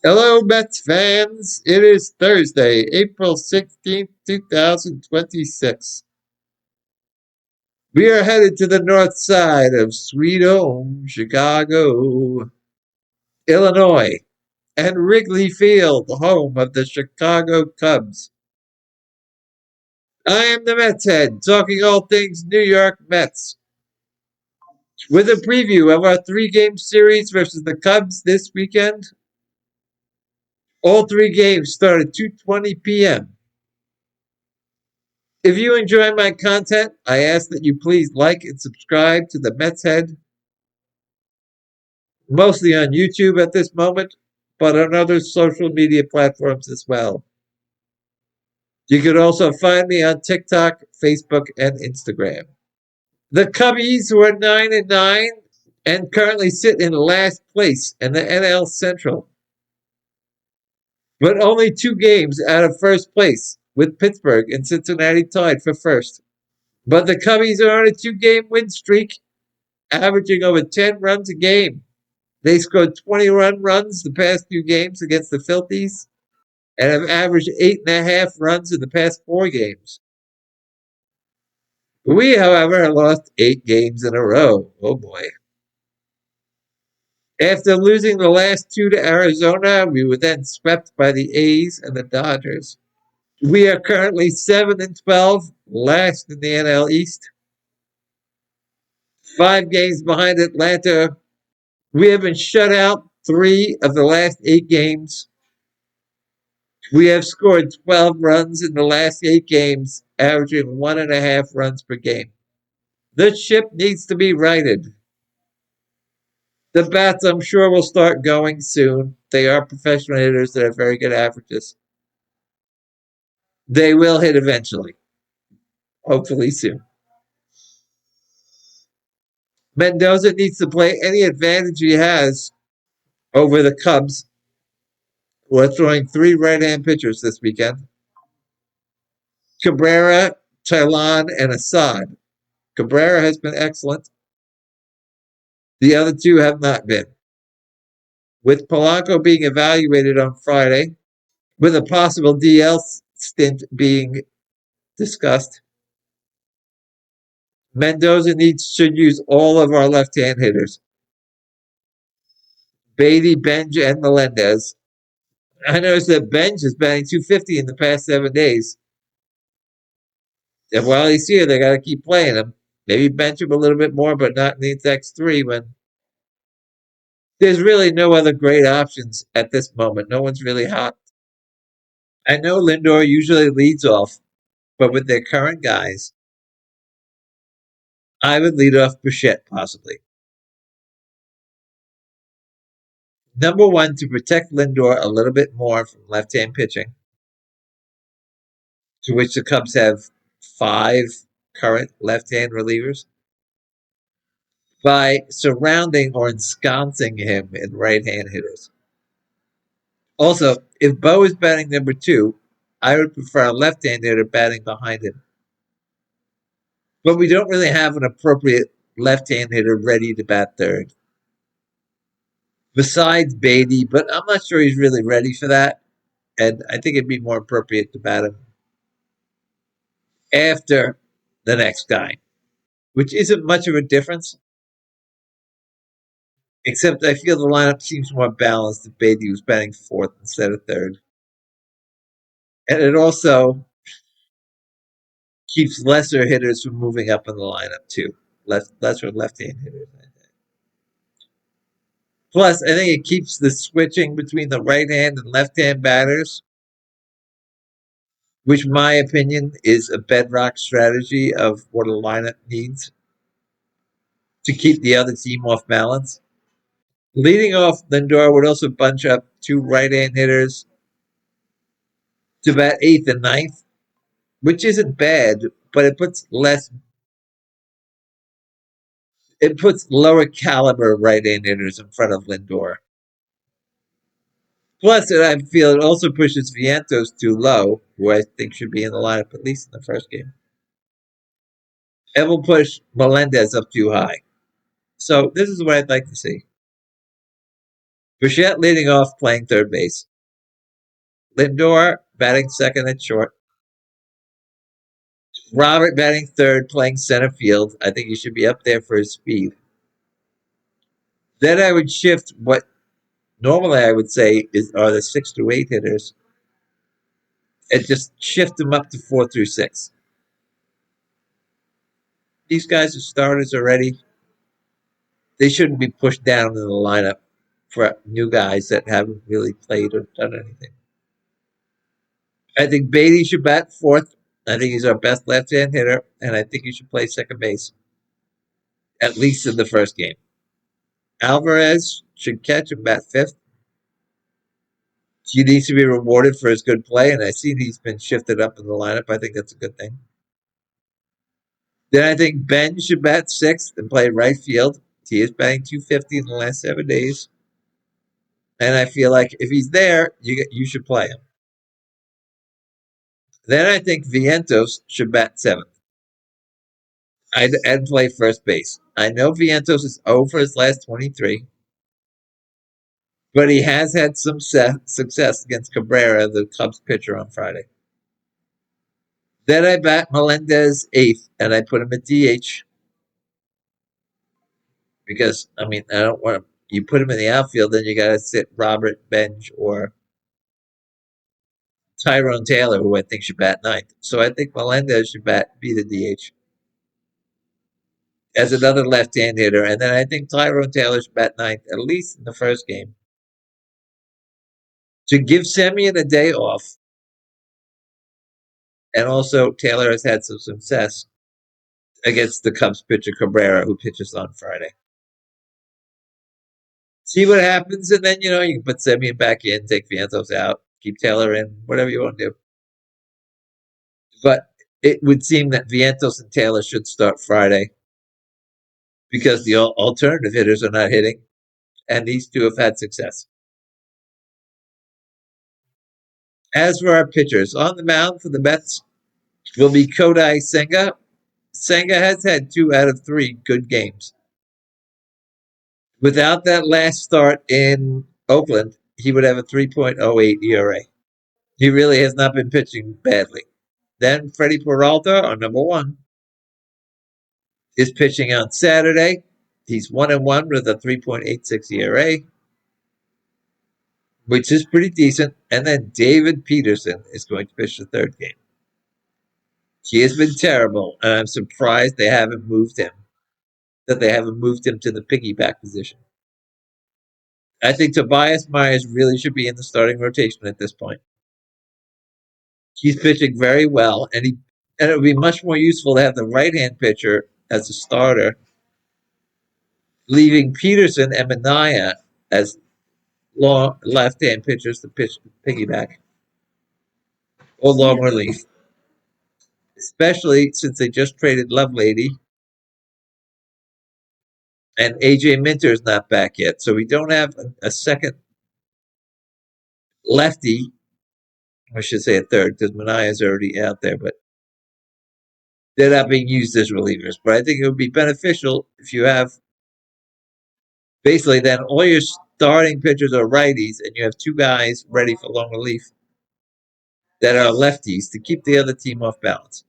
Hello, Mets fans. It is Thursday, April 16th, 2026. We are headed to the north side of Sweet Home, Chicago, Illinois, and Wrigley Field, home of the Chicago Cubs. I am the Mets head, talking all things New York Mets, with a preview of our three-game series versus the Cubs this weekend. All three games start at 2:20 p.m. If you enjoy my content, I ask that you please like and subscribe to the Mets Head, mostly on YouTube at this moment, but on other social media platforms as well. You can also find me on TikTok, Facebook, and Instagram. The Cubbies, who are 9-9 and currently sit in last place in the NL Central, but only 2 games out of first place, with Pittsburgh and Cincinnati tied for first. But the Cubbies are on a 2-game win streak, averaging over 10 runs a game. They scored 21 runs the past 2 games against the Filthies and have averaged 8.5 runs in the past 4 games. We, however, have lost 8 games in a row. Oh boy. After losing the last 2 to Arizona, we were then swept by the A's and the Dodgers. We are currently 7-12, last in the NL East. 5 games behind Atlanta. We have been shut out 3 of the last 8 games. We have scored 12 runs in the last 8 games, averaging 1.5 runs per game. The ship needs to be righted. The bats, I'm sure, will start going soon. They are professional hitters that have very good averages. They will hit eventually, hopefully soon. Mendoza needs to play any advantage he has over the Cubs, who are throwing 3 right-hand pitchers this weekend: Cabrera, Tylon, and Assad. Cabrera has been excellent. The other 2 have not been. With Polanco being evaluated on Friday, with a possible DL stint being discussed, Mendoza should use all of our left-hand hitters: Beatty, Benj, and Melendez. I noticed that Benj is batting 250 in the past 7 days. And while he's here, they got to keep playing him. Maybe bench him a little bit more, but not in the X3 when there's really no other great options at this moment. No one's really hot. I know Lindor usually leads off, but with their current guys, I would lead off Bichette possibly. Number one, to protect Lindor a little bit more from left-hand pitching, to which the Cubs have 5 current left-hand relievers, by surrounding or ensconcing him in right-hand hitters. Also, if Bo is batting number 2, I would prefer a left-hand hitter batting behind him. But we don't really have an appropriate left-hand hitter ready to bat third. Besides Beatty, but I'm not sure he's really ready for that. And I think it'd be more appropriate to bat him after the next guy, which isn't much of a difference. Except I feel the lineup seems more balanced if Beatty was batting fourth instead of third. And it also keeps lesser hitters from moving up in the lineup too. Lesser left-hand hitters. Plus, I think it keeps the switching between the right-hand and left-hand batters, which, in my opinion, is a bedrock strategy of what a lineup needs to keep the other team off balance. Leading off, Lindor would also bunch up 2 right-hand hitters to bat 8th and 9th, which isn't bad, but it puts lower caliber right-hand hitters in front of Lindor. Plus, I feel it also pushes Vientos too low, who I think should be in the lineup at least in the first game. It will push Melendez up too high. So this is what I'd like to see. Bichette leading off, playing third base. Lindor batting second at short. Robert batting third, playing center field. I think he should be up there for his speed. Then I would shift what normally I would say are the 6 to 8 hitters, and just shift them up to 4 through 6. These guys are starters already. They shouldn't be pushed down in the lineup for new guys that haven't really played or done anything. I think Beatty should bat fourth. I think he's our best left-hand hitter, and I think he should play second base, at least in the first game. Alvarez should catch and bat fifth. He needs to be rewarded for his good play, and I see he's been shifted up in the lineup. I think that's a good thing. Then I think Ben should bat sixth and play right field. He is batting 250 in the last 7 days. And I feel like if he's there, you should play him. Then I think Vientos should bat seventh. I'd play first base. I know Vientos is 0 for his last 23, but he has had some success against Cabrera, the Cubs pitcher, on Friday. Then I bat Melendez eighth, and I put him at DH because I mean I don't want to. You put him in the outfield, then you got to sit Robert Bench or Tyrone Taylor, who I think should bat ninth. So I think Melendez should be the DH as another left-hand hitter, and then I think Tyrone Taylor should bat ninth at least in the first game to give Semien a day off. And also Taylor has had some success against the Cubs pitcher Cabrera, who pitches on Friday. See what happens, and then you can put Semien back in, take Vientos out, keep Taylor in, whatever you want to do. But it would seem that Vientos and Taylor should start Friday because the alternative hitters are not hitting, and these two have had success. As for our pitchers, on the mound for the Mets will be Kodai Senga. Senga has had 2 out of 3 good games. Without that last start in Oakland, he would have a 3.08 ERA. He really has not been pitching badly. Then Freddie Peralta, our number 1, is pitching on Saturday. He's 1-1 with a 3.86 ERA, which is pretty decent. And then David Peterson is going to pitch the third game. He has been terrible, and I'm surprised they haven't moved him. That they haven't moved him to the piggyback position. I think Tobias Myers really should be in the starting rotation at this point. He's pitching very well, and it would be much more useful to have the right-hand pitcher as a starter, leaving Peterson and Manaea as long left-hand pitchers to pitch piggyback or long relief. Especially since they just traded Lovelady, and AJ Minter is not back yet, so we don't have a second lefty. I should say a third because Manaea is already out there, but they're not being used as relievers. But I think it would be beneficial if you have basically then all your starting pitchers are righties and you have 2 guys ready for long relief that are lefties to keep the other team off balance.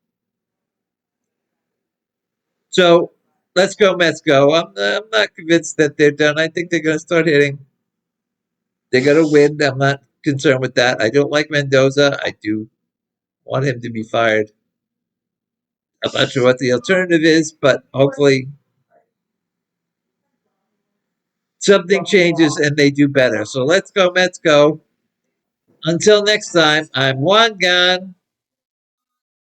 So let's go, Mets, go. I'm not convinced that they're done. I think they're going to start hitting. They're going to win. I'm not concerned with that. I don't like Mendoza. I do want him to be fired. I'm not sure what the alternative is, but hopefully something changes and they do better. So let's go, Mets, go. Until next time, I'm Juan Gan.